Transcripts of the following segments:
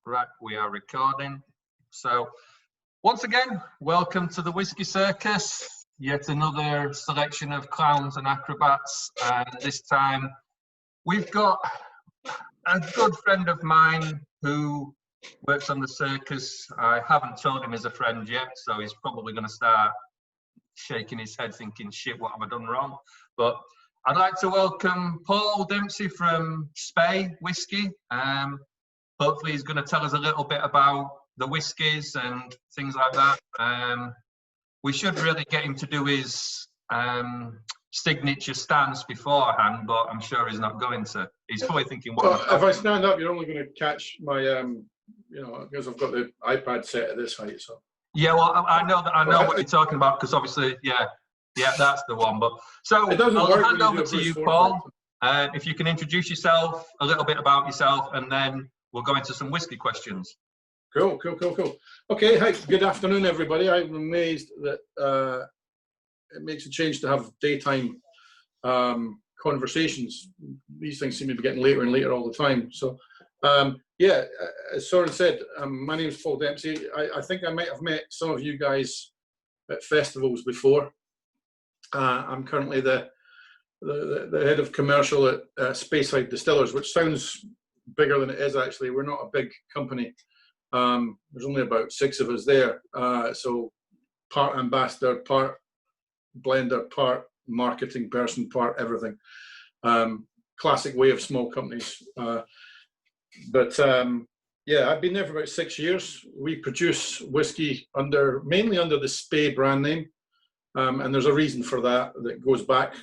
Right, we are recording. So, once again, welcome to the Whiskey Circus. Yet another selection of clowns and acrobats. And this time, we've got a good friend of mine who works on the circus. I haven't told him he's a friend yet, so he's probably going to start shaking his head thinking, shit, what have I done wrong? But I'd like to welcome Paul Dempsey from Speyside Whisky. Hopefully he's going to tell us a little bit about the whiskies and things like that. We should really get him to do his signature stance beforehand, but I'm sure he's not going to. He's probably thinking, what? Well, if I stand up, you're only going to catch my, because I've got the iPad set at this height. So. Yeah, well, I know what you're talking about because obviously, yeah, that's the one. But so I'll hand over to you, Paul. If you can introduce yourself, a little bit about yourself, and then we'll go into some whiskey questions. Cool. Okay, hi, good afternoon, everybody. I'm amazed that it makes a change to have daytime conversations. These things seem to be getting later and later all the time. So, yeah, as Soren said, my name is Paul Dempsey. I think I might have met some of you guys at festivals before. I'm currently the head of commercial at Speyside Distillers, which sounds bigger than it is actually. We're not a big company. There's only about 6 of us there. So part ambassador, part blender, part marketing person, part everything. Classic way of small companies. Yeah, I've been there for about 6 years. We produce whiskey mainly under the Spey brand name. And there's a reason for that goes back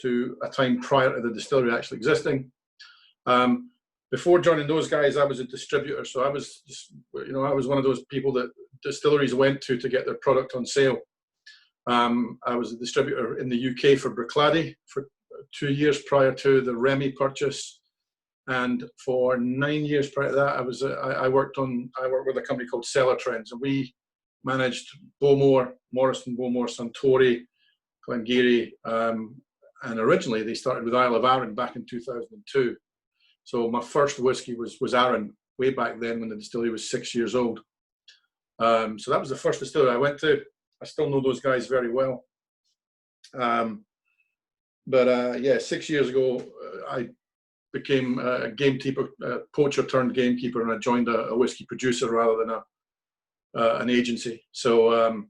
to a time prior to the distillery actually existing. Before joining those guys, I was a distributor. So I was one of those people that distilleries went to get their product on sale. I was a distributor in the UK for Bruichladdich for 2 years prior to the Remy purchase. And for 9 years prior to that, I worked with a company called Cellar Trends, and we managed Bowmore, Morrison, Bowmore, Suntory, Glengarry, and originally they started with Isle of Arran back in 2002. So my first whiskey was Arran way back then when the distillery was 6 years old. So that was the first distillery I went to. I still know those guys very well. Yeah, 6 years ago, I became a gamekeeper, a poacher turned gamekeeper, and I joined a whiskey producer rather than an agency. So, and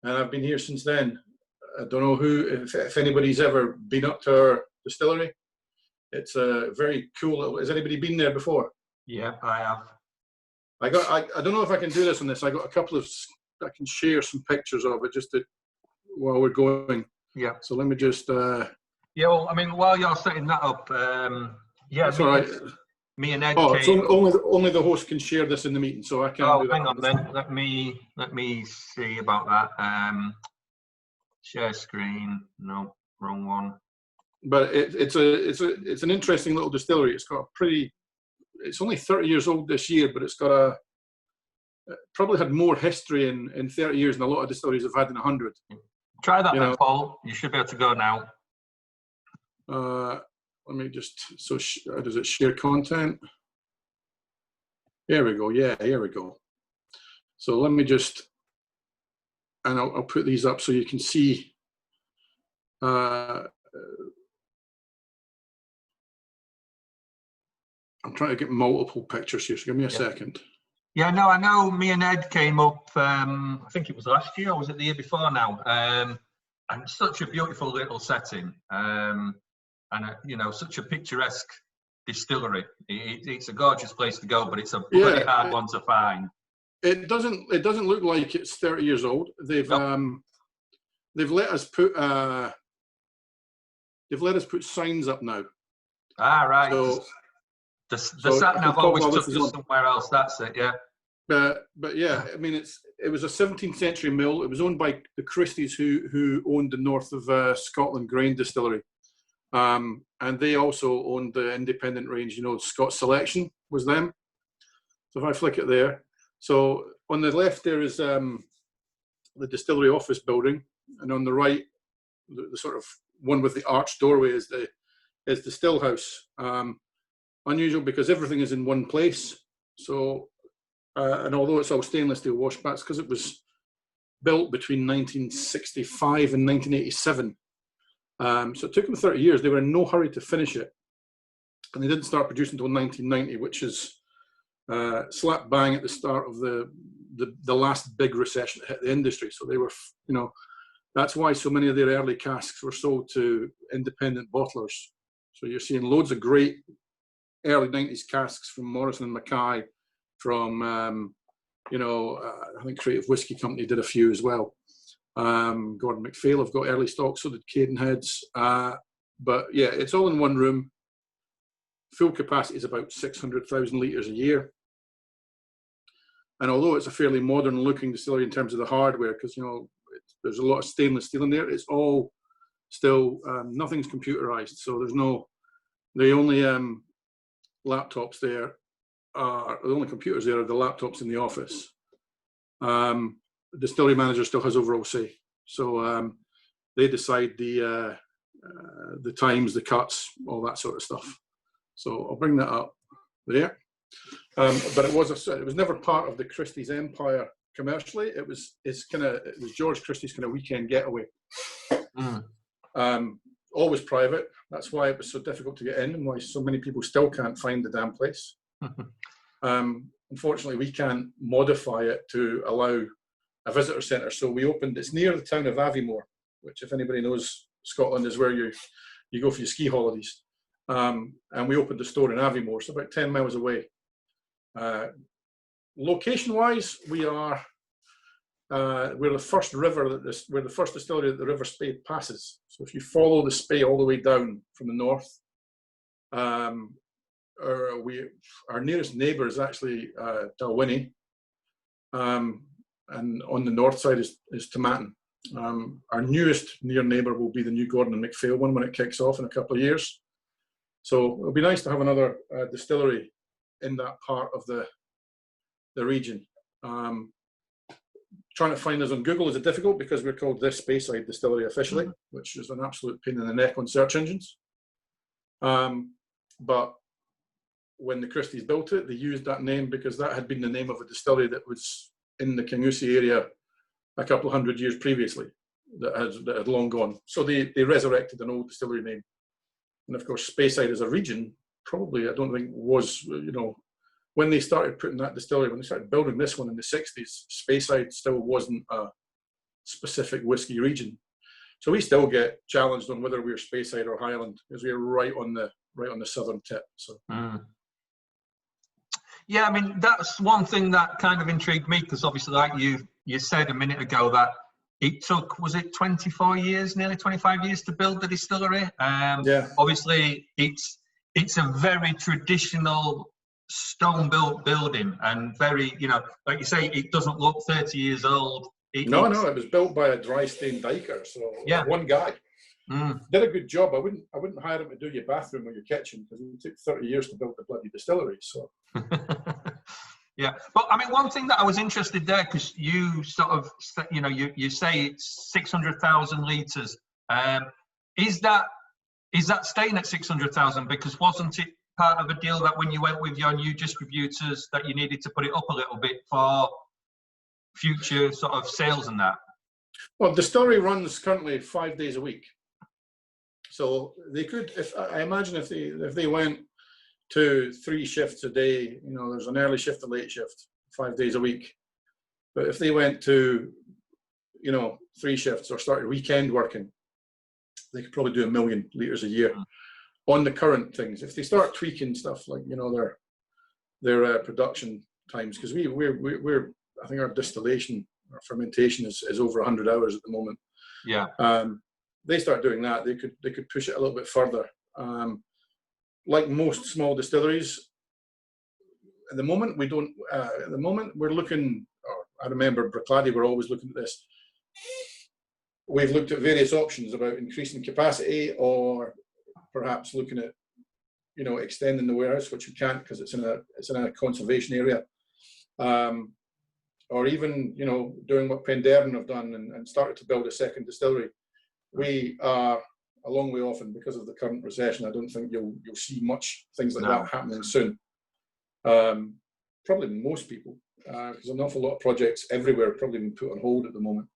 I've been here since then. I don't know if anybody's ever been up to our distillery. It's a very cool. Has anybody been there before? Yeah, I have. I don't know if I can do this on this. I got a couple of. I can share some pictures of it while we're going. Yeah. So let me just. Yeah, well, I mean, while you're setting that up, yeah. That's all right. Me and Ed. Oh, so only the host can share this in the meeting, so I can't do that. Hang on then. Let me see about that. Share screen. No, wrong one. But it's an interesting little distillery. It's got it's only 30 years old this year, but it's got probably had more history in 30 years than a lot of distilleries have had in 100. Try that then, Paul. You should be able to go now. Let me just, does it share content? There we go. Yeah, here we go. So let me just, and I'll put these up so you can see. I'm trying to get multiple pictures here, so give me a second. Yeah, no, I know me and Ed came up, I think it was last year, or was it the year before now? And such a beautiful little setting. And, such a picturesque distillery. It's a gorgeous place to go, but it's a bloody hard one to find. It doesn't look like it's 30 years old. They've let us put signs up now. Ah, right. So, the sat nav always took us somewhere else. That's it, yeah. But yeah, I mean, it was a 17th century mill. It was owned by the Christies who owned the north of Scotland grain distillery, and they also owned the independent range. Scott Selection was them. So if I flick it there, so on the left there is the distillery office building, and on the right, the sort of one with the arched doorway is the still house. Unusual because everything is in one place. So, and although it's all stainless steel washbacks, because it was built between 1965 and 1987, so it took them 30 years. They were in no hurry to finish it, and they didn't start producing until 1990, which is slap bang at the start of the last big recession that hit the industry. So they were, you know, that's why so many of their early casks were sold to independent bottlers. So you're seeing loads of great early 90s casks from Morrison and Mackay, from, you know, I think Creative Whisky Company did a few as well. Gordon MacPhail have got early stock, so did Cadenheads. But yeah, it's all in one room. Full capacity is about 600,000 litres a year. And although it's a fairly modern looking distillery in terms of the hardware, because, you know, there's a lot of stainless steel in there, it's all still, nothing's computerized. So there's no, the only laptops there are, the only computers there are the laptops in the office. The distillery manager still has overall say. So they decide the times, the cuts, all that sort of stuff. So I'll bring that up there. But it was never part of the Christie's empire commercially. It was George Christie's kind of weekend getaway. Always private. That's why it was so difficult to get in, and why so many people still can't find the damn place. Unfortunately, we can't modify it to allow a visitor centre. So we opened. It's near the town of Aviemore, which, if anybody knows Scotland, is where you go for your ski holidays. And we opened a store in Aviemore, so about 10 miles away. Location-wise, we're the first river we're the first distillery that the River Spey passes. So if you follow the Spey all the way down from the north, our nearest neighbour is actually Dalwhinnie, and on the north side is Tomatin. Our newest near neighbour will be the new Gordon and MacPhail one when it kicks off in a couple of years. So it'll be nice to have another distillery in that part of the region. Trying to find us on Google is difficult because we're called this Speyside Distillery officially, which is an absolute pain in the neck on search engines. But when the Christie's built it, they used that name because that had been the name of a distillery that was in the Kingussie area a couple of hundred years previously that had long gone. So they resurrected an old distillery name. And of course, Speyside as a region, probably, I don't think was, you know, when they started putting that distillery, when they started building this one in the 60s, Speyside still wasn't a specific whiskey region. So we still get challenged on whether we're Speyside or Highland, because we're right on the southern tip. So. Yeah, I mean, that's one thing that kind of intrigued me, because obviously, like you said a minute ago, that it took, was it 24 years, nearly 25 years to build the distillery? Yeah. Obviously, it's a very traditional stone-built building, and very, you know, like you say, it doesn't look 30 years old. No, it was built by a dry stain diker, so yeah, one guy. Did a good job. I wouldn't hire him to do your bathroom or your kitchen, because it took 30 years to build the bloody distillery. So. Yeah, but I mean, one thing that I was interested there, because you sort of, you know, you say it's 600,000 litres. Is that staying at 600,000? Because wasn't it part of a deal that when you went with your new distributors that you needed to put it up a little bit for future sort of sales and that? Well, the distillery runs currently 5 days a week. So they could, I imagine if they went to 3 shifts a day, you know, there's an early shift, a late shift, 5 days a week. But if they went to, you know, 3 shifts or started weekend working, they could probably do 1 million litres a year on the current things. If they start tweaking stuff like, you know, their production times, because we're I think our distillation, our fermentation is over 100 hours at the moment. Yeah. They start doing that, they could push it a little bit further. Like most small distilleries, at the moment we don't. At the moment we're looking. I remember Bricklady were always looking at this. We've looked at various options about increasing capacity, or perhaps looking at, you know, extending the warehouse, which we can't because it's in a conservation area, or even, you know, doing what Penderyn have done and started to build a second distillery. We are a long way off, and because of the current recession, I don't think you'll see much things like that happening soon. probably most people, because an awful lot of projects everywhere probably been put on hold at the moment.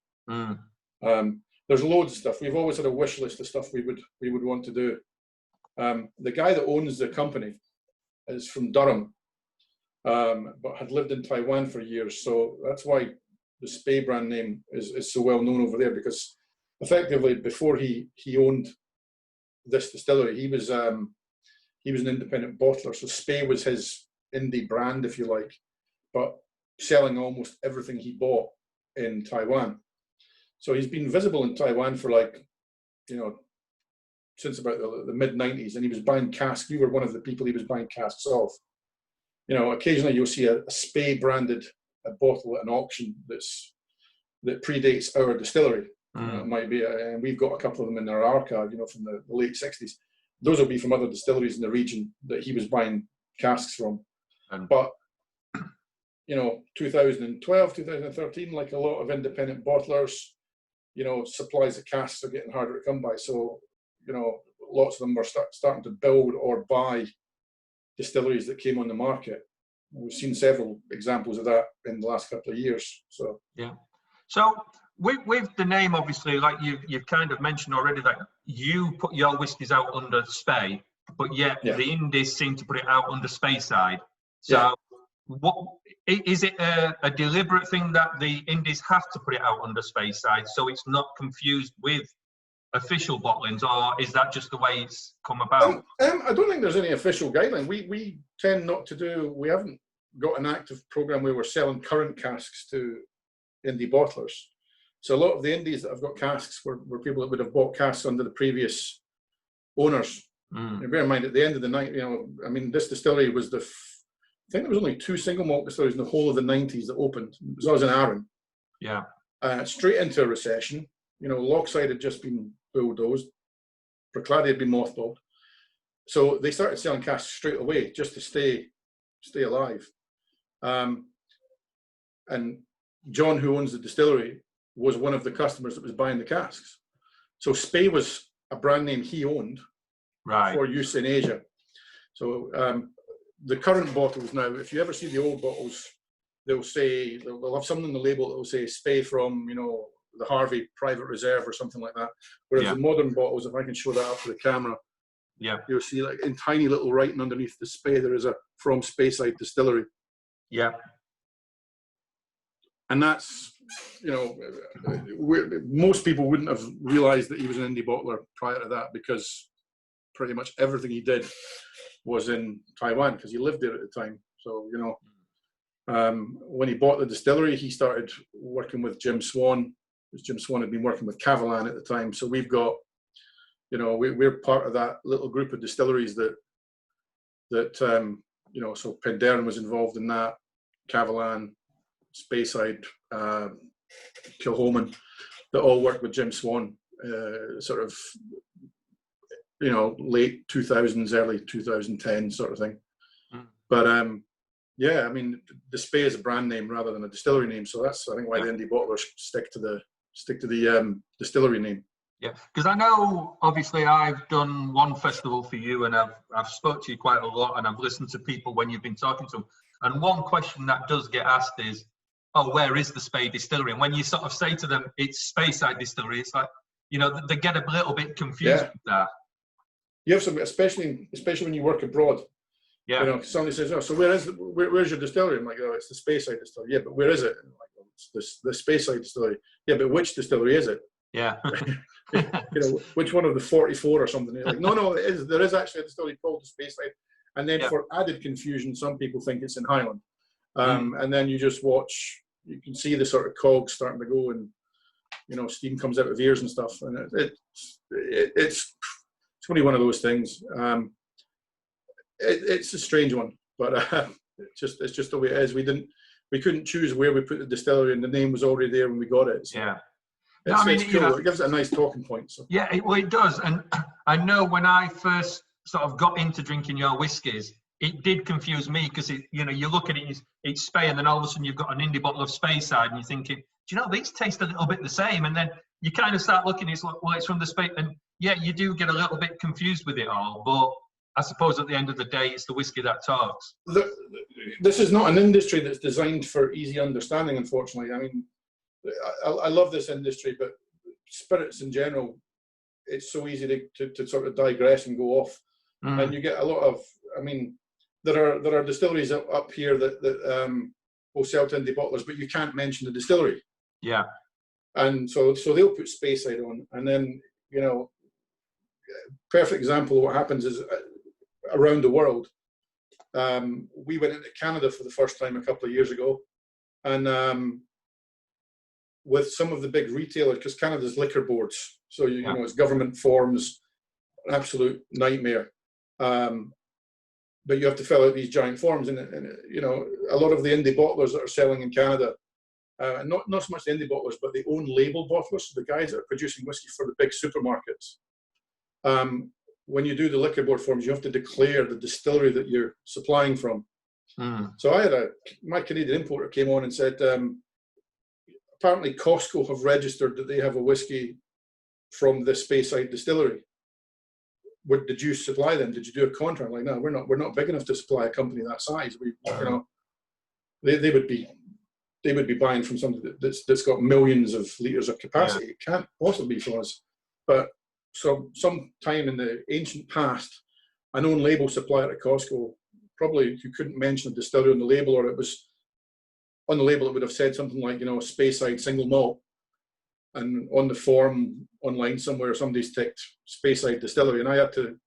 There's loads of stuff. We've always had a wish list of stuff we would want to do. The guy that owns the company is from Durham, but had lived in Taiwan for years. So that's why the Spey brand name is so well known over there, because effectively before he owned this distillery, he was an independent bottler. So Spey was his indie brand, if you like, but selling almost everything he bought in Taiwan. So he's been visible in Taiwan for since about the mid-90s, and he was buying casks. We were one of the people he was buying casks off. Occasionally you'll see a Spey branded bottle at an auction that predates our distillery. It might be, and we've got a couple of them in our archive, from the late 60s. Those will be from other distilleries in the region that he was buying casks from. But 2012, 2013, like a lot of independent bottlers, supplies of casks are getting harder to come by. So, lots of them were starting to build or buy distilleries that came on the market. We've seen several examples of that in the last couple of years. So yeah. So with the name, obviously, like you've kind of mentioned already, that you put your whiskies out under Spey, but yet the Indies seem to put it out under Speyside. So what is it a deliberate thing that the Indies have to put it out under Speyside so it's not confused with official bottlings, or is that just the way it's come about? I don't think there's any official guideline. We tend not to do. We haven't got an active program where we're selling current casks to indie bottlers. So a lot of the Indies that have got casks were people that would have bought casks under the previous owners. And bear in mind, at the end of the night, this distillery was I think there was only 2 single malt distilleries in the whole of the 90s that opened. It was always in Arran. Yeah. Straight into a recession. Lochside had just been bulldozed. Proclady had been mothballed. So they started selling casks straight away just to stay alive. And John, who owns the distillery, was one of the customers that was buying the casks. So Spey was a brand name he owned for use in Asia. So the current bottles now, if you ever see the old bottles, they'll have something on the label that will say Spey from, the Harvey Private Reserve or something like that. Whereas the modern bottles, if I can show that up to the camera, you'll see like in tiny little writing underneath the Spey, there is a from Speyside Distillery. Yeah. And that's, most people wouldn't have realized that he was an indie bottler prior to that, because pretty much everything he did was in Taiwan, because he lived there at the time. So, when he bought the distillery, he started working with Jim Swan, because Jim Swan had been working with Cavalan at the time. So we've got, we're part of that little group of distilleries that so Penderyn was involved in that, Cavalan, Speyside, Kilhoman, that all worked with Jim Swan, late 2000s, early 2010 sort of thing. But the Spey is a brand name rather than a distillery name, so that's I think why the indie bottlers stick to the distillery name. Yeah, because I know obviously I've done one festival for you, and I've spoke to you quite a lot, and I've listened to people when you've been talking to them. And one question that does get asked is, "Oh, where is the Spey Distillery?" And when you sort of say to them it's Speyside Distillery, it's like they get a little bit confused with that. You have some, especially when you work abroad. Yeah. Somebody says, "Oh, so where's your distillery?" I'm like, "Oh, it's the Speyside Distillery." "Yeah, but where is it?" I'm like, "Oh, it's the Speyside Distillery." "Yeah, but which distillery is it?" Yeah. Which one of the 44 or something? Like, no, it is. There is actually a distillery called the Speyside. And then for added confusion, some people think it's in Highland. And then you just watch, you can see the sort of cogs starting to go, and steam comes out of ears and stuff. And it's only one of those things. It's a strange one, but it's just the way it is. We couldn't choose where we put the distillery, and the name was already there when we got it. So. Yeah. No, it's cool. It gives it a nice talking point. So. Yeah, it does. And I know when I first sort of got into drinking your whiskies, it did confuse me, because you look at it, it's Spey, and then all of a sudden you've got an indie bottle of Speyside, and you're thinking, do you know, these taste a little bit the same? And then you kind of start looking, it's like, well, it's from the Spey, and yeah, you do get a little bit confused with it all. But I suppose at the end of the day, it's the whiskey that talks. This is not an industry that's designed for easy understanding, unfortunately. I mean, I love this industry, but spirits in general, it's so easy to sort of digress and go off. And you get a lot of, I mean, there are distilleries up here that will sell to indie bottlers, but you can't mention the distillery. Yeah. And so they'll put Speyside on, and then, you know, perfect example of what happens is around the world. We went into Canada for the first time a couple of years ago, and with some of the big retailers, because Canada's liquor boards, so you know, it's government forms, an absolute nightmare. But you have to fill out these giant forms, and you know, a lot of the indie bottlers that are selling in Canada, not so much the indie bottlers, but the own label bottlers, so the guys that are producing whiskey for the big supermarkets. When you do the liquor board forms, you have to declare the distillery that you're supplying from. So I had my Canadian importer came on and said, apparently Costco have registered that they have a whiskey from the Speyside Distillery. Did you supply them? Did you do a contract? I'm like, no, we're not big enough to supply a company that size. We, you know, they would be buying from somebody that's got millions of litres of capacity. It can't possibly be for us. But so sometime in the ancient past, a known label supplier at Costco, probably you couldn't mention a distillery on the label, or it was on the label it would have said something like, you know, Speyside single malt. And on the form online somewhere, somebody's ticked Speyside Distillery, and I had to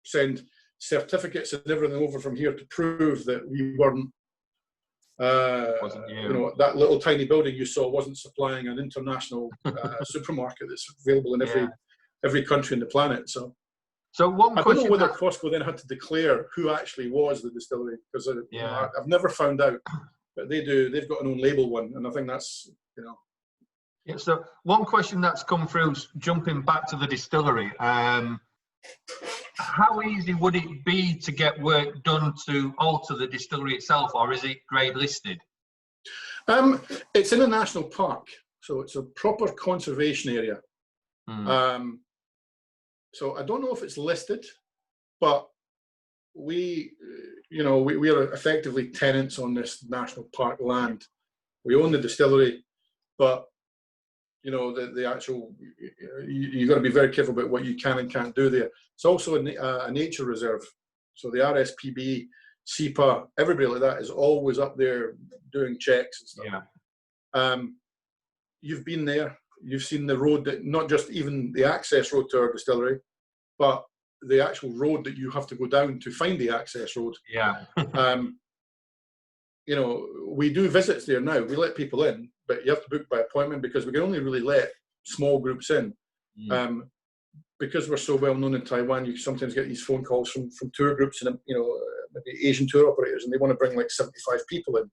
send certificates and everything over from here to prove that we weren't, you know, that little tiny building you saw wasn't supplying an international supermarket that's available in every country on the planet. So one I question, don't know whether Costco then had to declare who actually was the distillery, because you know, I've never found out, but they do. They've got an own label one, and I think that's, you know. Yeah, so one question that's come through, jumping back to the distillery, how easy would it be to get work done to alter the distillery itself, or is it grade listed? It's in a national park, so it's a proper conservation area. So I don't know if it's listed, but we are effectively tenants on this national park land. We own the distillery, but you know, the actual, you got to be very careful about what you can and can't do there. It's also a nature reserve. So the RSPB, SEPA, everybody like that is always up there doing checks and stuff. Yeah. You've been there. You've seen the road, that not just even the access road to our distillery, but the actual road that you have to go down to find the access road. Yeah. You know, we do visits there now. We let people in, but you have to book by appointment, because we can only really let small groups in. Because we're so well known in Taiwan, you sometimes get these phone calls from tour groups and, you know, maybe Asian tour operators, and they want to bring like 75 people in. And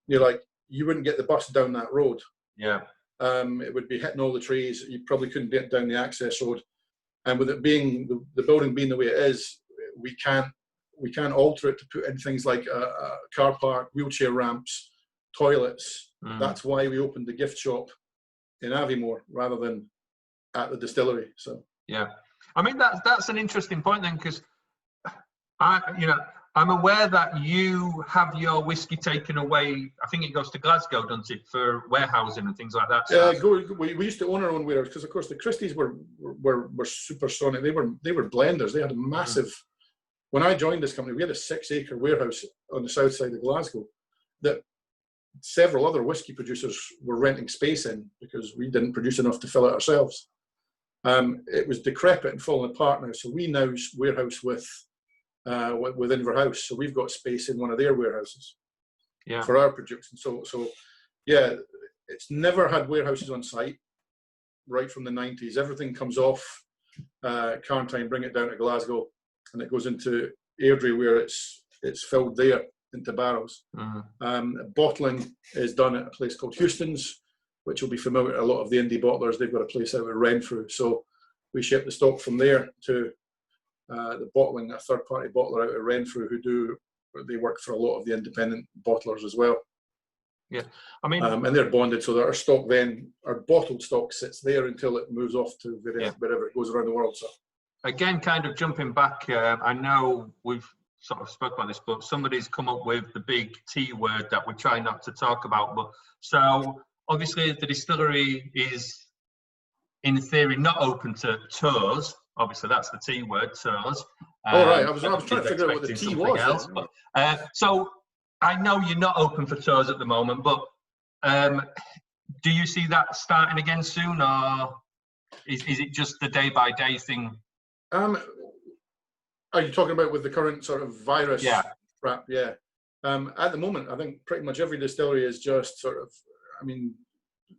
you're like, you wouldn't get the bus down that road. Yeah. It would be hitting all the trees. You probably couldn't get down the access road. And with it being the building being the way it is, we can't alter it to put in things like a car park, wheelchair ramps, toilets. That's why we opened the gift shop in Aviemore rather than at the distillery. So yeah, I mean that's an interesting point then, because I'm aware that you have your whiskey taken away. I think it goes to Glasgow, doesn't it, for warehousing and things like that? We used to own our own warehouse, because of course the Christies were supersonic. They were blenders. They had a massive. When I joined this company, we had a 6-acre warehouse on the south side of Glasgow that several other whiskey producers were renting space in, because we didn't produce enough to fill it ourselves. It was decrepit and falling apart now, so we now warehouse within our house. So we've got space in one of their warehouses for our production. So yeah, it's never had warehouses on site right from the 90s. Everything comes off Carntine, bring it down to Glasgow, and it goes into Airdrie, where it's filled there into barrels. Bottling is done at a place called Houston's, which will be familiar to a lot of the indie bottlers. They've got a place out at Renfrew, so we ship the stock from there to the bottling, a third-party bottler out at Renfrew, they work for a lot of the independent bottlers as well. Yeah, I mean, and they're bonded, so that our stock then, our bottled stock sits there until it moves off to wherever it goes around the world. So again, kind of jumping back, I know we've sort of spoke about this, but somebody's come up with the big T word that we try not to talk about. But so obviously the distillery is, in theory, not open to tours. Obviously, that's the T word, tours. All right, I was trying to figure out what the T was. Else, but, so I know you're not open for tours at the moment, but do you see that starting again soon, or is it just the day-by-day thing? Are you talking about with the current sort of virus crap? Yeah. At the moment, I think pretty much every distillery is just sort of, I mean,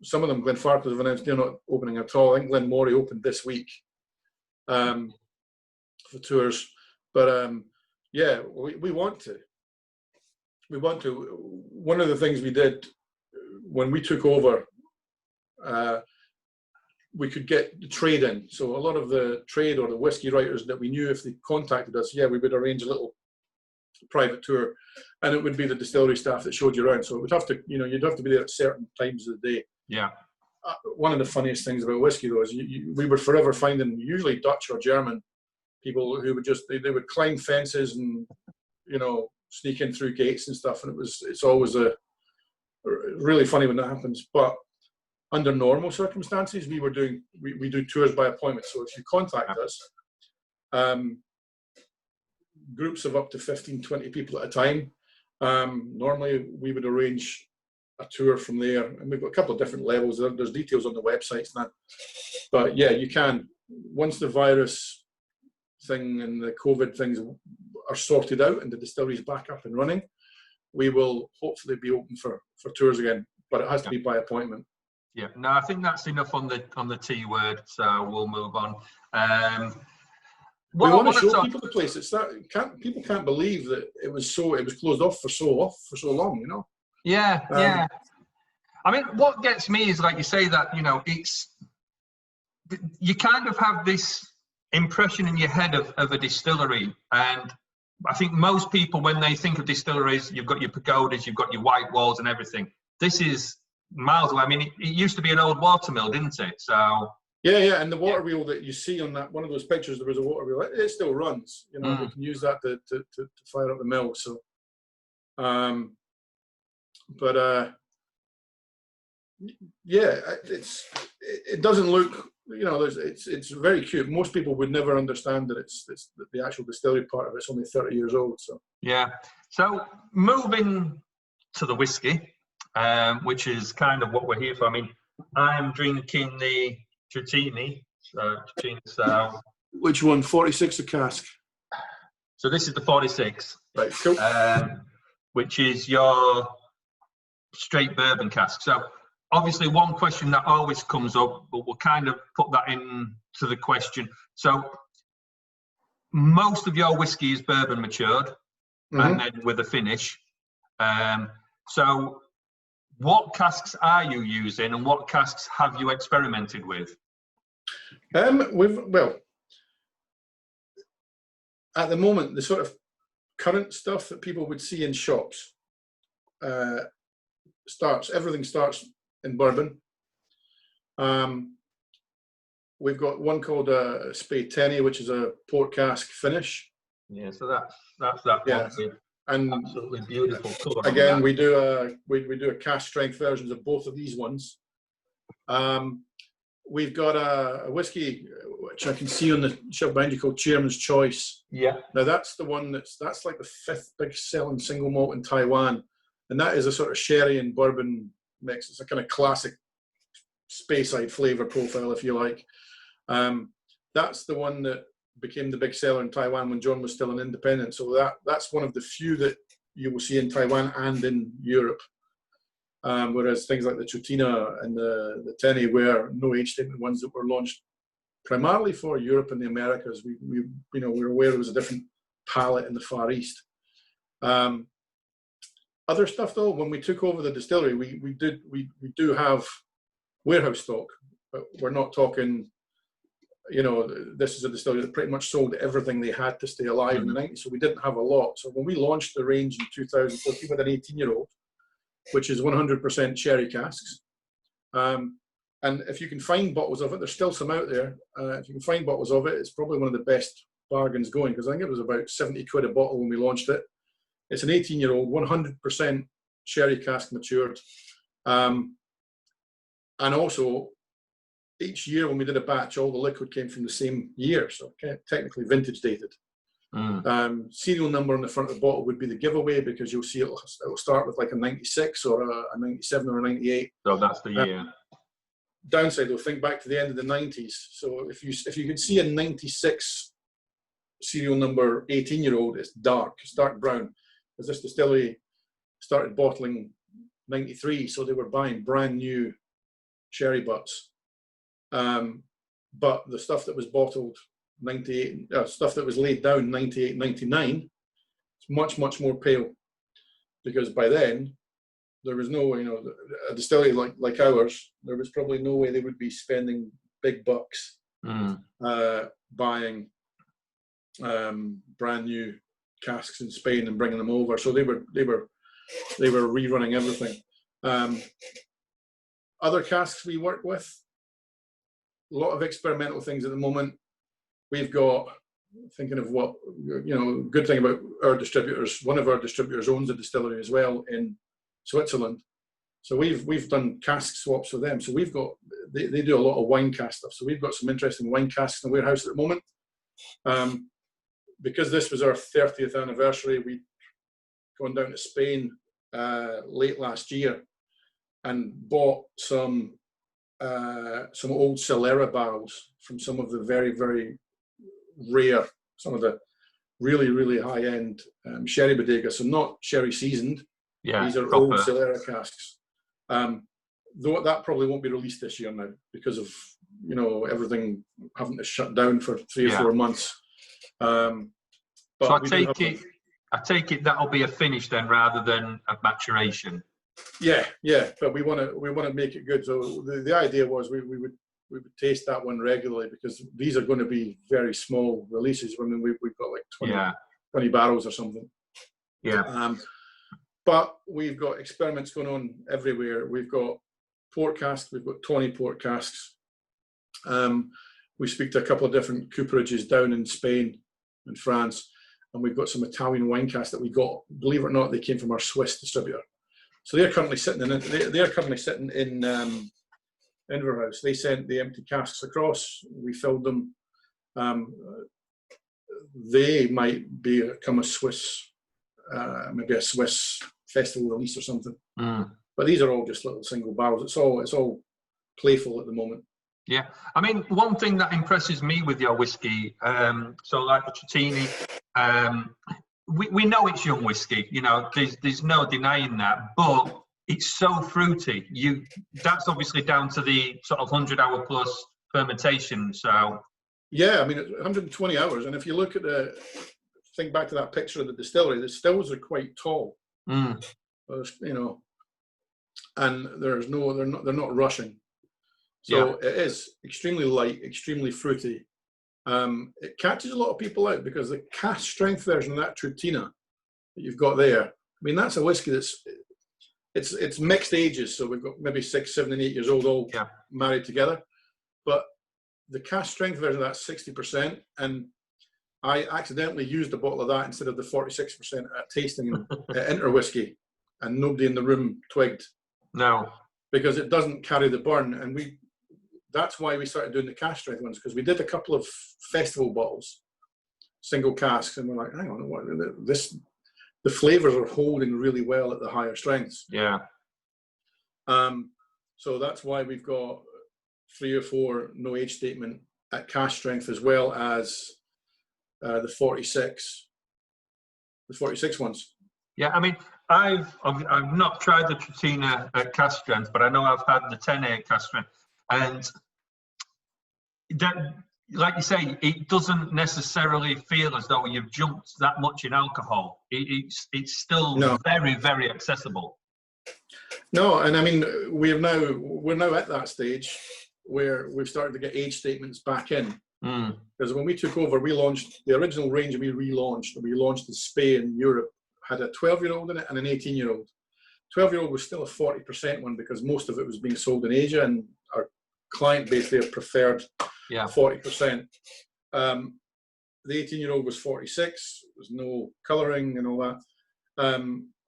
some of them, Glenfarclas have announced they're not opening at all. I think Glenmory opened this week for tours. But yeah, we want to. We want to. One of the things we did when we took over, we could get the trade in. So a lot of the trade or the whiskey writers that we knew, if they contacted us, we would arrange a little private tour, and it would be the distillery staff that showed you around. So it would have to, you'd have to be there at certain times of the day. Yeah. One of the funniest things about whiskey, though, is we were forever finding usually Dutch or German people who would just, they would climb fences and, sneak in through gates and stuff. And it's always really funny when that happens. But under normal circumstances, we do tours by appointment. So if you contact us, groups of up to 15, 20 people at a time, normally we would arrange a tour from there. And we've got a couple of different levels. There's details on the websites and that. But yeah, you can, once the virus thing and the COVID things are sorted out and the distillery's back up and running, we will hopefully be open for tours again. But it has to be by appointment. Yeah, no, I think that's enough on the T word, so we'll move on. We want to show people the place. People can't believe that it was closed off for so long, Yeah, yeah. I mean, what gets me is, like you say, that you kind of have this impression in your head of a distillery, and I think most people, when they think of distilleries, you've got your pagodas, you've got your white walls and everything. This is miles away. I mean, it used to be an old water mill, didn't it? So yeah, and the water wheel that you see on that one of those pictures, there was a water wheel. It still runs. We can use that to fire up the mill. So, yeah, it doesn't look. It's very cute. Most people would never understand that it's the actual distillery part of it's only 30 years old. So yeah. So moving to the whiskey, which is kind of what we're here for. I mean, I'm drinking the Tritini. So which one? 46 a cask. So this is the 46. Right. Cool. Which is your straight bourbon cask. So obviously, one question that always comes up, but we'll kind of put that into the question. So most of your whiskey is bourbon matured, and then with a finish. So what casks are you using, and what casks have you experimented with? Well, at the moment, the sort of current stuff that people would see in shops everything starts in bourbon. We've got one called a Speyside, which is a port cask finish. Yeah, so that's that. Yeah, and absolutely beautiful colour. Again, we do a cask strength versions of both of these ones. We've got a whiskey which I can see on the shelf behind you called Chairman's Choice. Yeah. Now that's the one that's like the 5th big selling single malt in Taiwan, and that is a sort of sherry and bourbon mix. It's a kind of classic Speyside flavour profile, if you like. That's the one that became the big seller in Taiwan when John was still an independent. So that's one of the few that you will see in Taiwan and in Europe. Whereas things like the Tritini and the Teni were no age statement ones that were launched primarily for Europe and the Americas. We're aware there was a different palate in the Far East. Other stuff though, when we took over the distillery, we do have warehouse stock, but we're not talking. This is a distillery that pretty much sold everything they had to stay alive in the 90s, so we didn't have a lot. So when we launched the range in 2014 with an 18-year-old, which is 100% sherry casks, and And if you can find bottles of it, there's still some out there. If you can find bottles of it, it's probably one of the best bargains going, because I think it was about 70 quid a bottle when we launched it. It's an 18-year-old, 100% sherry cask matured. And also, each year when we did a batch, all the liquid came from the same year, so technically vintage dated. Serial number on the front of the bottle would be the giveaway, because you'll see it'll start with like a 96 or a 97 or a 98. So that's the year. Downside, though, think back to the end of the 90s. So if you can see a 96 serial number 18-year-old, it's dark brown, because this distillery started bottling 93, so they were buying brand new sherry butts. But the stuff that was bottled 98, stuff that was laid down 98, 99, it's much, much more pale, because by then there was no, a distillery like ours, there was probably no way they would be spending big bucks buying brand new casks in Spain and bringing them over. So they were rerunning everything. Other casks we work with, a lot of experimental things at the moment. We've got, thinking of what, good thing about our distributors, one of our distributors owns a distillery as well in Switzerland. So we've done cask swaps with them. So we've got, they do a lot of wine cask stuff. So we've got some interesting wine casks in the warehouse at the moment. Because this was our 30th anniversary, we'd gone down to Spain late last year and bought some old Solera barrels from some of the very, very rare, some of the really, really high-end sherry bodega. So not sherry seasoned. Yeah, these are proper old Solera casks. Though that probably won't be released this year now, because of everything having to shut down for 3 or 4 months. But so I take it that'll be a finish then, rather than a maturation. Yeah, but we want to make it good. So the idea was we would taste that one regularly, because these are going to be very small releases. I mean, we've got like 20 barrels or something. Yeah. But we've got experiments going on everywhere. We've got port casks. We've got tawny port casks. We speak to a couple of different cooperages down in Spain and France, and we've got some Italian wine casks that we got. Believe it or not, they came from our Swiss distributor. So they're currently sitting in Inverhouse. They sent the empty casks across. We filled them. They might become a Swiss, maybe a Swiss festival release or something. But these are all just little single barrels. It's all playful at the moment. Yeah, I mean, one thing that impresses me with your whiskey, so like the Tritini, we know it's young whiskey. There's no denying that, but it's so fruity. That's obviously down to the sort of 100-hour plus fermentation. So yeah, I mean, it's 120 hours, and if you look at think back to that picture of the distillery, the stills are quite tall. And they're not rushing. So it is extremely light, extremely fruity. It catches a lot of people out, because the cask strength version of that Trutina that you've got there, I mean, that's a whiskey that's it's mixed ages. So we've got maybe 6, 7, and 8 years old all married together. But the cask strength version of that's 60%, and I accidentally used a bottle of that instead of the 46% at tasting at Inter Whiskey, and nobody in the room twigged. No, because it doesn't carry the burn, and that's why we started doing the cask strength ones, because we did a couple of festival bottles, single casks, and we're like, hang on, the flavors are holding really well at the higher strengths. Yeah. So that's why we've got 3 or 4 no age statement at cask strength, as well as the 46 ones. Yeah, I mean, I've not tried the Trutina at cask strength, but I know I've had the 10A cask strength, and that, like you say, it doesn't necessarily feel as though you've jumped that much in alcohol. It's still very, very accessible. No, and I mean, we're now at that stage where we've started to get age statements back in. Because when we took over, we launched the original range. We launched in Spain, Europe, had a 12-year-old in it and an 18-year-old. 12-year-old was still a 40% one, because most of it was being sold in Asia, and client base there preferred Yeah. 40%. The 18-year-old was 46. There was no colouring and all that.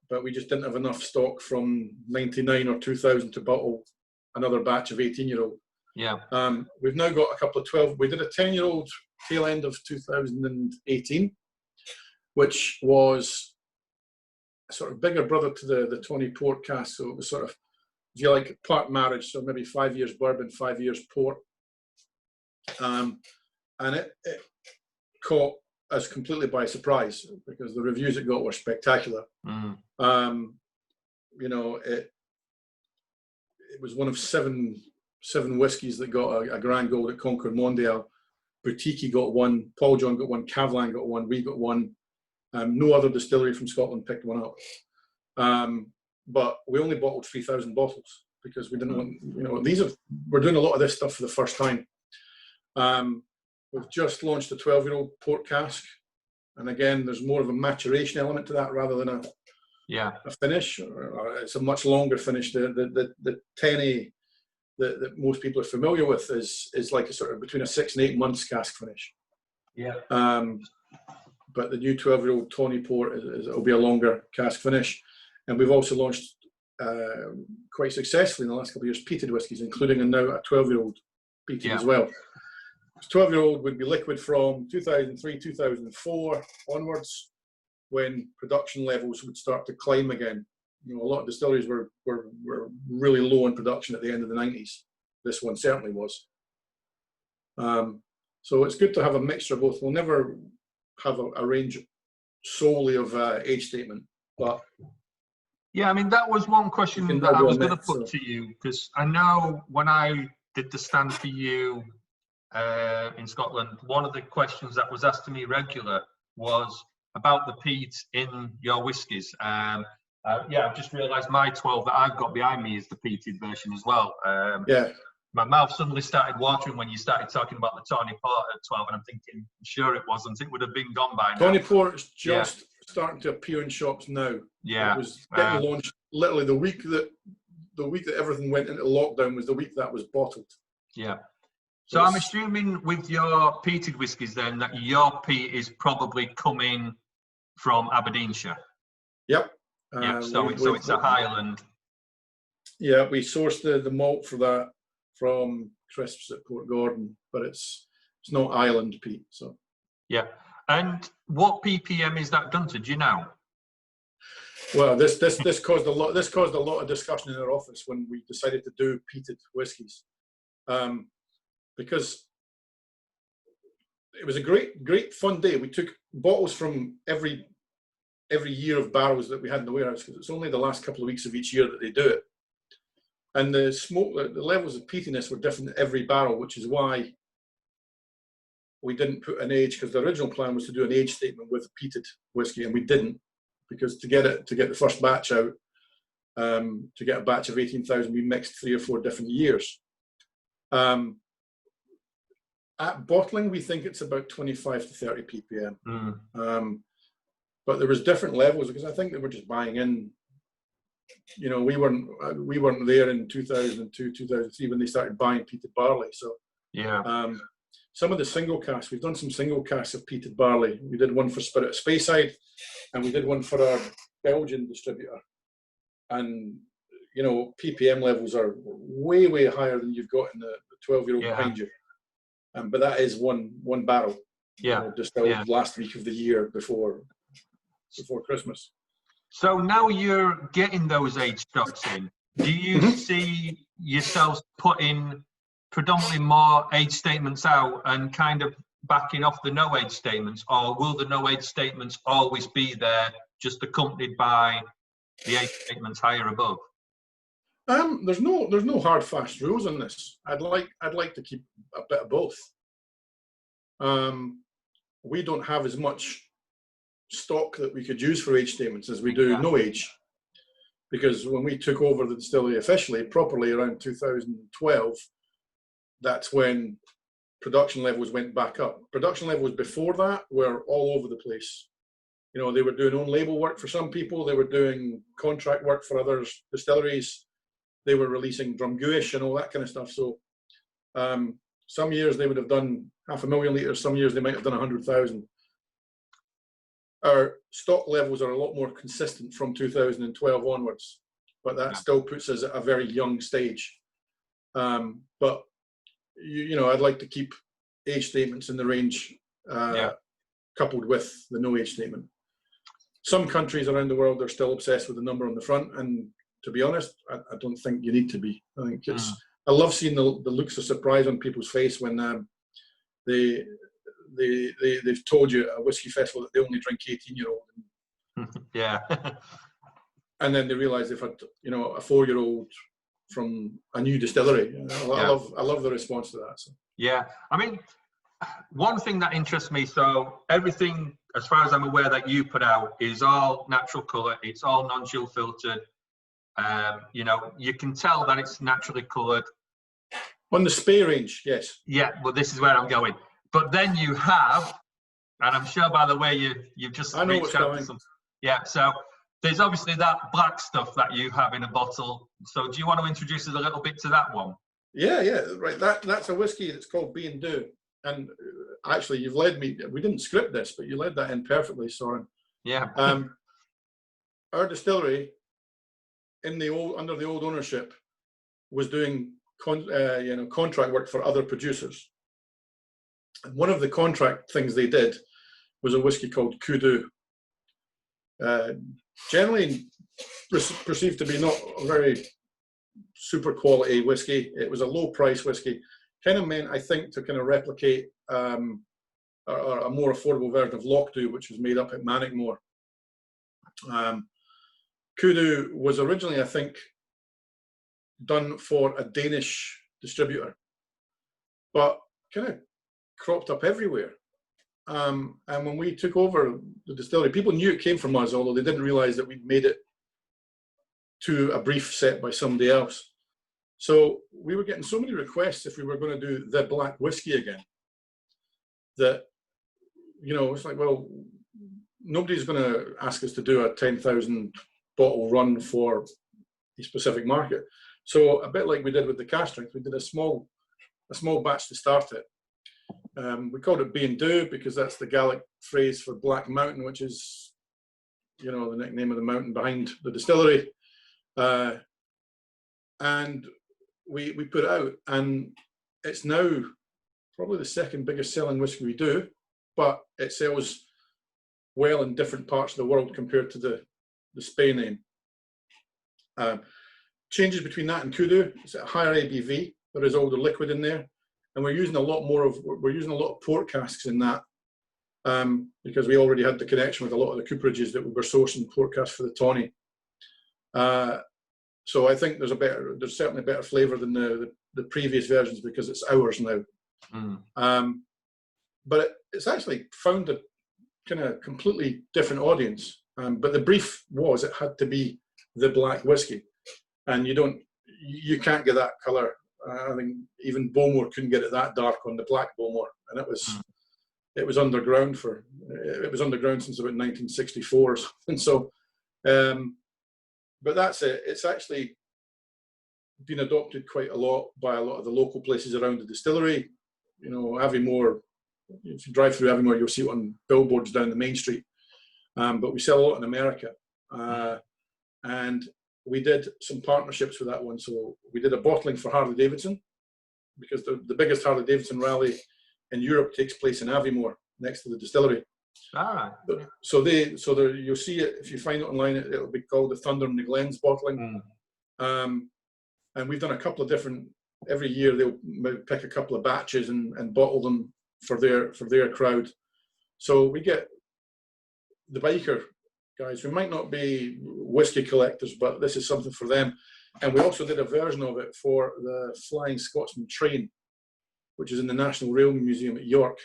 But we just didn't have enough stock from 99 or 2000 to bottle another batch of 18-year-old. Yeah. We've now got a couple of 12. We did a 10-year-old tail end of 2018, which was a sort of bigger brother to the Tawny Port cask. So it was sort of, if you like, part marriage. So maybe 5 years bourbon, 5 years port. And it caught us completely by surprise because the reviews it got were spectacular. You know, it was one of seven whiskies that got a grand gold at Concord Mondial. Boutique got one, Paul John got one, Kavlan got one, we got one. No other distillery from Scotland picked one up. But we only bottled 3,000 bottles because we didn't want, you know, we're doing a lot of this stuff for the first time. We've just launched a 12-year-old port cask. And again, there's more of a maturation element to that rather than a finish. It's a much longer finish. The 10A that most people are familiar with is like a sort of between a 6 and 8 months cask finish. Yeah. But the new 12-year-old Tawny Port it'll be a longer cask finish. And we've also launched quite successfully in the last couple of years peated whiskies, including now a 12-year-old peated as well. 12-year-old would be liquid from 2003, 2004 onwards, when production levels would start to climb again. You know, a lot of distilleries were really low in production at the end of the 90s. This one certainly was. So it's good to have a mixture of both. We'll never have a range solely of age statement, but yeah, I mean, that was one question that I was going to put to you, because I know when I did the stand for you in Scotland, one of the questions that was asked to me regular was about the peat in your whiskies. Yeah, I've just realised my 12 that I've got behind me is the peated version as well. Yeah. My mouth suddenly started watering when you started talking about the Tawny Port at 12, and I'm thinking, sure it wasn't. It would have been gone by now. Tawny Port is just starting to appear in shops now. Yeah. It was getting launched literally the week that everything went into lockdown was the week that was bottled. Yeah. So I'm assuming with your peated whiskies then that your peat is probably coming from Aberdeenshire. Yep. Yeah. So it's a Highland. Yeah, we sourced the malt for that from Crisps at Port Gordon, but it's not Island peat. So. Yeah. And what ppm is that done to? Do you know? Well, this caused a lot. This caused a lot of discussion in our office when we decided to do peated whiskies, because it was a great fun day. We took bottles from every year of barrels that we had in the warehouse, because it's only the last couple of weeks of each year that they do it. And the levels of peatiness were different in every barrel, which is why we didn't put an age, because the original plan was to do an age statement with peated whiskey, and we didn't, because to get the first batch out, to get a batch of 18,000, we mixed 3 or 4 different years. At bottling, we think it's about 25 to 30 ppm. But there was different levels, because I think they were just buying in. You know, we weren't there in 2002, 2003 when they started buying peated barley. So yeah, some of the single casks, we've done some single casks of peated barley. We did one for Spirit of Speyside, and we did one for our Belgian distributor. And you know, ppm levels are way higher than you've got in the 12-year-old behind you. But that is one barrel. Yeah, you know, distilled last week of the year before Christmas. So now you're getting those age stocks in. Do you see yourselves putting predominantly more age statements out and kind of backing off the no age statements, or will the no age statements always be there, just accompanied by the age statements higher above? There's no hard fast rules on this. I'd like to keep a bit of both. We don't have as much stock that we could use for age statements as we do no age, because when we took over the distillery officially properly around 2012, that's when production levels went back up. Production levels before that were all over the place. You know, they were doing own label work for some people, they were doing contract work for other distilleries, they were releasing Drumgoish and all that kind of stuff. So Some years they would have done 500,000 litres, some years they might have done 100,000. Our stock levels are a lot more consistent from 2012 onwards, but that still puts us at a very young stage. But you know, I'd like to keep age statements in the range, coupled with the no age statement. Some countries around the world are still obsessed with the number on the front, and to be honest, I don't think you need to be. I think it's. I love seeing the looks of surprise on people's face when they've told you at a whiskey festival that they only drink 18-year-old. Yeah. And then they realise they've had, you know, a 4-year-old from a new distillery. I love the response to that. So. Yeah, I mean, one thing that interests me, so everything, as far as I'm aware, that you put out is all natural colour. It's all non-chill filtered. You know, you can tell that it's naturally coloured. On the Spey range, yes. Yeah, well, this is where I'm going. But then you have, and I'm sure by the way you've just reached out to some. Yeah, so there's obviously that black stuff that you have in a bottle. So do you want to introduce us a little bit to that one? Yeah, right. That's a whiskey that's called B&Do. And actually, you've led me. We didn't script this, but you led that in perfectly, Soren. Yeah. Our distillery, under the old ownership, was doing contract work for other producers. And one of the contract things they did was a whiskey called Kudu. Generally perceived to be not a very super quality whiskey. It was a low price whiskey. Kind of meant, I think, to kind of replicate a more affordable version of Lochdu, which was made up at Manickmore. Kudu was originally, I think, done for a Danish distributor, but kind of cropped up everywhere. And when we took over the distillery, people knew it came from us, although they didn't realize that we'd made it to a brief set by somebody else. So we were getting so many requests if we were going to do the black whiskey again, that, you know, it's like, well, nobody's going to ask us to do a 10,000 bottle run for a specific market. So a bit like we did with the cask strength, we did a small batch to start it. We called it B&Do because that's the Gaelic phrase for Black Mountain, which is, you know, the nickname of the mountain behind the distillery. And we put it out, and it's now probably the second biggest selling whiskey we do, but it sells well in different parts of the world compared to the Spey name. Changes between that and Kudu, it's at a higher ABV. There is older liquid in there, and we're using a lot of port casks in that, because we already had the connection with a lot of the cooperages that we were sourcing port casks for the tawny. So I think there's certainly a better flavour than the previous versions because it's ours now. But it's actually found a kind of completely different audience. But the brief was it had to be the black whiskey, and you can't get that colour. I think even Bowmore couldn't get it that dark on the black Bowmore, and it was underground since about 1964 or something. So, but that's it. It's actually been adopted quite a lot by a lot of the local places around the distillery. You know, Aviemore. If you drive through Aviemore, you'll see it on billboards down the main street. But we sell a lot in America, and we did some partnerships with that one. So we did a bottling for Harley Davidson, because the biggest Harley Davidson rally in Europe takes place in Aviemore, next to the distillery. Ah. So you'll see it if you find it online. It'll be called the Thunder and the Glens bottling. And we've done a couple of different. Every year they'll pick a couple of batches and bottle them for their crowd. So we get the biker guys who might not be whiskey collectors, but this is something for them. And we also did a version of it for the Flying Scotsman train, which is in the National Railway Museum at York.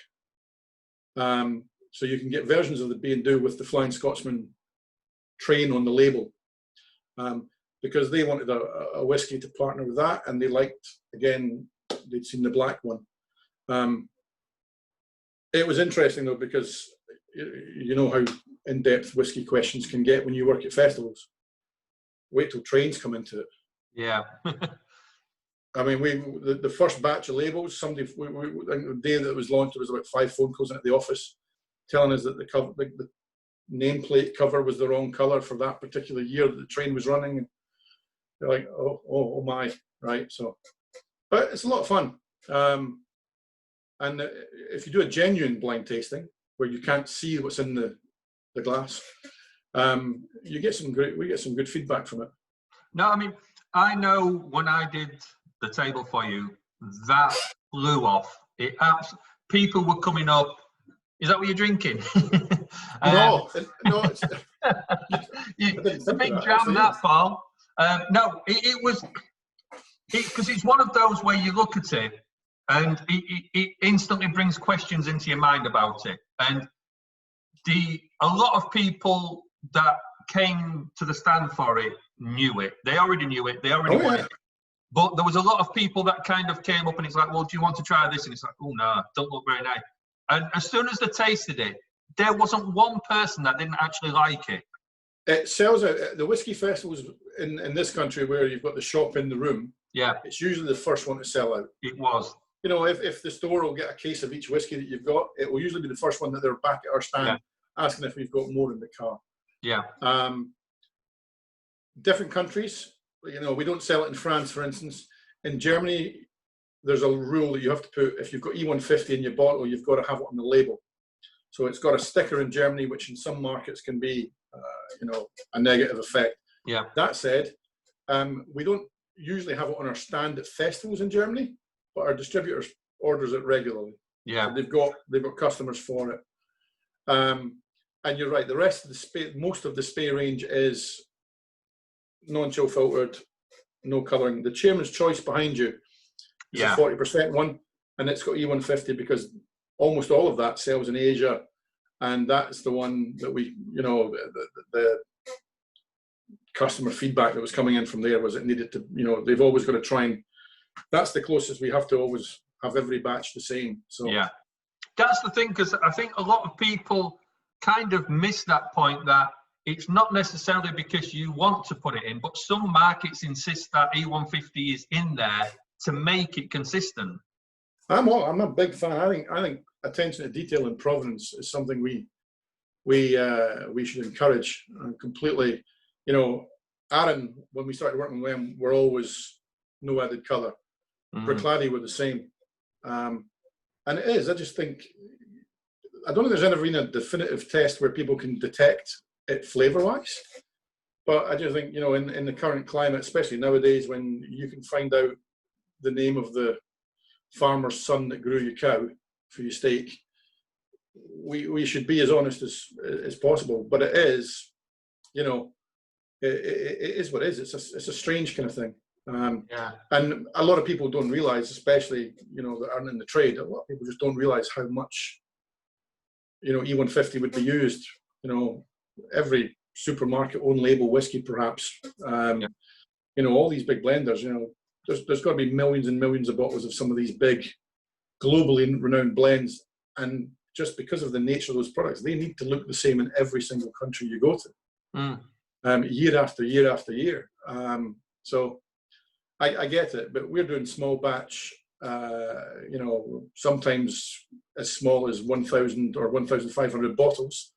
So you can get versions of the B&Do with the Flying Scotsman train on the label, because they wanted a whiskey to partner with that, and they liked, again, they'd seen the black one. It was interesting though, because you know how in-depth whiskey questions can get when you work at festivals. Wait till trains come into it. Yeah. I mean, the first batch of labels, somebody, the day that it was launched, there was about 5 phone calls into the office telling us that the nameplate cover was the wrong colour for that particular year that the train was running. And they're like, oh my, right? So, but it's a lot of fun. And if you do a genuine blind tasting where you can't see what's in the glass, we get some good feedback from it. No, I mean, I know when I did the table for you, that blew off. People were coming up. Is that what you're drinking? No, it's the big jam, that, Paul. No, it was because it's one of those where you look at it and it instantly brings questions into your mind about it. And a lot of people that came to the stand for it knew it. They already knew it. They already wanted it. But there was a lot of people that kind of came up and it's like, well, do you want to try this? And it's like, oh, no, don't look very nice. And as soon as they tasted it, there wasn't one person that didn't actually like it. It sells out. The whiskey festivals in this country where you've got the shop in the room, yeah, it's usually the first one to sell out. It was. You know, if the store will get a case of each whiskey that you've got, it will usually be the first one that they're back at our stand asking if we've got more in the car. Yeah. Different countries, you know, we don't sell it in France, for instance. In Germany, there's a rule that you have to put, if you've got E150 in your bottle, you've got to have it on the label. So it's got a sticker in Germany, which in some markets can be, you know, a negative effect. Yeah. That said, we don't usually have it on our stand at festivals in Germany, but our distributors orders it regularly. Yeah. So they've got customers for it. And you're right, the rest of most of the Spey range is non-chill filtered, no colouring. The Chairman's Choice behind you is a 40% one, and it's got E150 because almost all of that sells in Asia, and that's the one that we, you know, the customer feedback that was coming in from there was it needed to, you know, they've always got to try and, that's the closest we have to always have every batch the same. So yeah, that's the thing, because I think a lot of people kind of miss that point, that it's not necessarily because you want to put it in, but some markets insist that E150 is in there to make it consistent. I'm a big fan. I think attention to detail and provenance is something we should encourage. Completely, you know, Aaron, when we started working with him, we're always no added colour. Briclady were the same, and it is. I just think I don't think there's ever been a definitive test where people can detect it flavour-wise. But I just think, you know, in the current climate, especially nowadays, when you can find out the name of the farmer's son that grew your cow for your steak, we should be as honest as possible. But it is, you know, it is what it is. It's a strange kind of thing. And a lot of people don't realise, especially, you know, that aren't in the trade, a lot of people just don't realise how much, you know, E150 would be used. You know, every supermarket own label whiskey, perhaps. You know, all these big blenders. You know, there's got to be millions and millions of bottles of some of these big, globally renowned blends, and just because of the nature of those products, they need to look the same in every single country you go to, year after year after year. So I get it, but we're doing small batch. You know, sometimes as small as 1,000 or 1,500 bottles.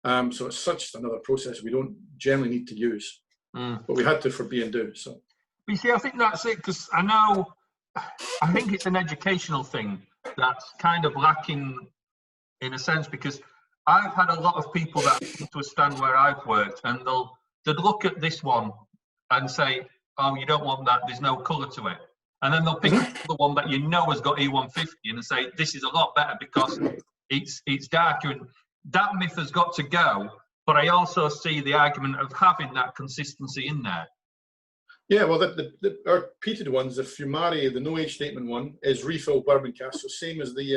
So it's such another process we don't generally need to use, but we had to for B&Do. So, you see, I think that's it, because I think it's an educational thing that's kind of lacking in a sense, because I've had a lot of people that come to a stand where I've worked, and they'd look at this one and say, "Oh, you don't want that. There's no colour to it." And then they'll pick up the one that you know has got E150 and say, "This is a lot better because it's darker." And that myth has got to go. But I also see the argument of having that consistency in there. Yeah, well, our peated ones, the Fumari, the no age statement one, is refill bourbon cask, so same as the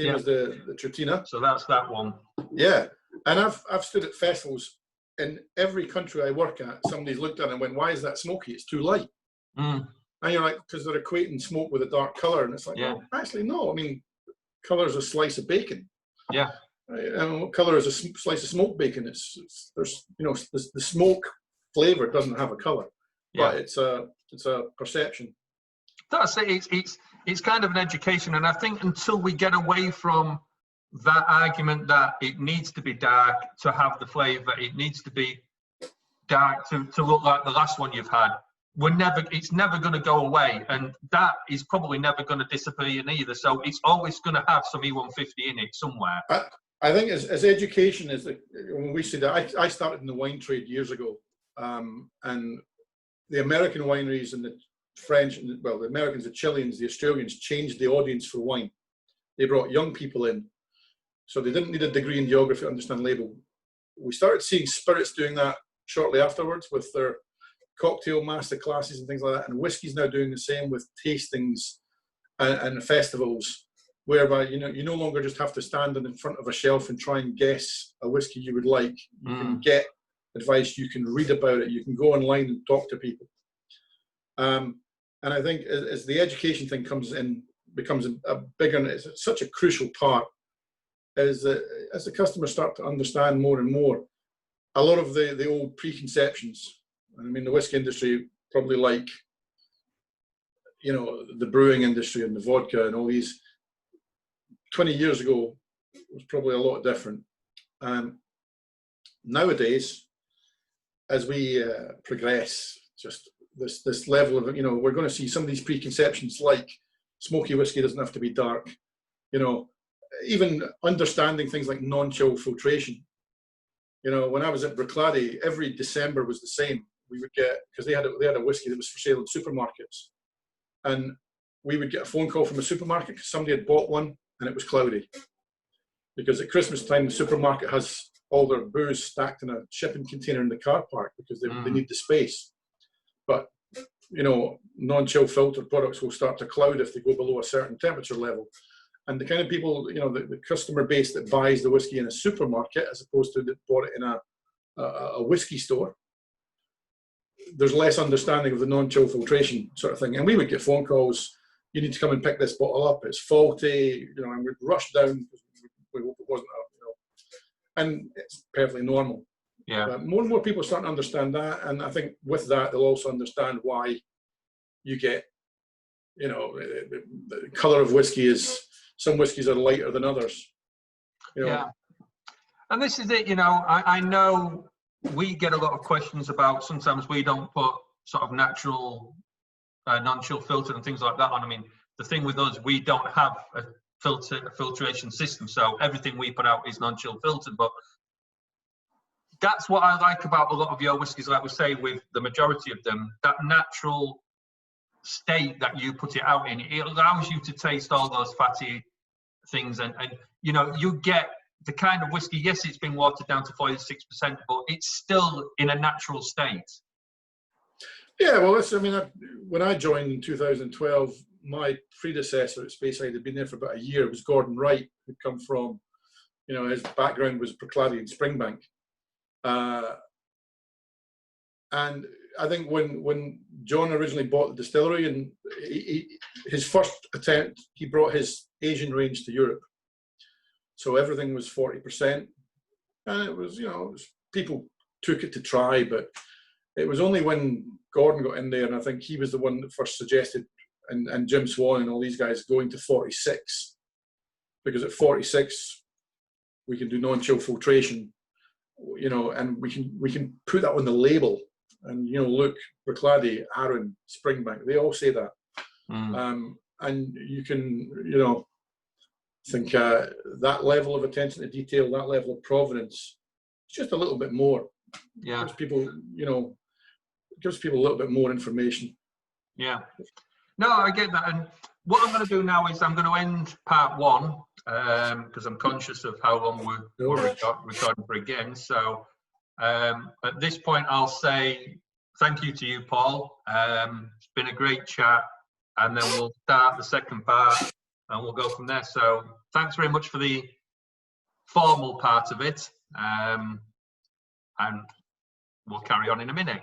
as the Tritina. So that's that one. Yeah, and I've stood at festivals in every country I work at. Somebody's looked at it and went, "Why is that smoky? It's too light." And you're like, because they're equating smoke with a dark colour, and it's like, well, actually, no. I mean, colour is a slice of bacon. Yeah. And what colour is a slice of smoked bacon? There's you know, the smoke flavour doesn't have a colour, but it's a perception. That's it. It's kind of an education, and I think until we get away from that argument that it needs to be dark to have the flavour, it needs to be dark to look like the last one you've had. It's never going to go away, and that is probably never going to disappear either. So it's always going to have some E150 in it somewhere. I think as education is, when we say that, I started in the wine trade years ago, and the American wineries and the French, well, the Americans, the Chileans, the Australians changed the audience for wine. They brought young people in, so they didn't need a degree in geography to understand label. We started seeing spirits doing that shortly afterwards with their cocktail master classes and things like that, and whiskey's now doing the same with tastings and festivals, whereby you no longer just have to stand in front of a shelf and try and guess a whiskey you would like. You can get advice, you can read about it, you can go online and talk to people. And I think as the education thing comes in, becomes a bigger, it's such a crucial part, as the customers start to understand more and more a lot of the old preconceptions. I mean, the whiskey industry, probably like, the brewing industry and the vodka and all these, 20 years ago was probably a lot different. Nowadays, as we progress, just this level of, we're going to see some of these preconceptions, like smoky whiskey doesn't have to be dark, even understanding things like non-chill filtration. When I was at Bruichladdich, every December was the same. We would get, because they had a whiskey that was for sale in supermarkets, and we would get a phone call from a supermarket because somebody had bought one and it was cloudy, because at Christmas time the supermarket has all their booze stacked in a shipping container in the car park because they need the space. But non-chill filtered products will start to cloud if they go below a certain temperature level. And the kind of people, the customer base that buys the whiskey in a supermarket as opposed to that bought it in a whiskey store, there's less understanding of the non-chill filtration sort of thing. And we would get phone calls, you need to come and pick this bottle up, it's faulty, and we'd rush down because we hope it wasn't, and it's perfectly normal. Yeah. But more and more people start to understand that, and I think with that they'll also understand why you get, the colour of whiskey is, some whiskies are lighter than others. Yeah. And this is it, I know we get a lot of questions about, sometimes we don't put sort of natural non-chill filter and things like that on. I mean, the thing with us, we don't have a filtration system, so everything we put out is non-chill filtered. But that's what I like about a lot of your whiskies, like we say with the majority of them, that natural state that you put it out in, it allows you to taste all those fatty things, and you get the kind of whiskey, yes, it's been watered down to 46%, but it's still in a natural state. Yeah, well, when I joined in 2012, my predecessor at Speyside had been there for about a year. It was Gordon Wright, who'd come from, his background was Bruichladdich and Springbank. And I think when John originally bought the distillery, and his first attempt, he brought his Asian range to Europe. So everything was 40%. And it was, people took it to try, but it was only when Gordon got in there, and I think he was the one that first suggested, and Jim Swan and all these guys, going to 46. Because at 46, we can do non-chill filtration, and we can put that on the label. And, look, Bruichladdich, Arran, Springbank, they all say that. And you can, think that level of attention to detail, that level of provenance, it's just a little bit more. Yeah. Gives people, gives people a little bit more information. Yeah. No, I get that. And what I'm going to do now is I'm going to end part one, because I'm conscious of how long we're recording for again. So at this point, I'll say thank you to you, Paul. It's been a great chat, and then we'll start the second part and we'll go from there. So thanks very much for the formal part of it, and we'll carry on in a minute.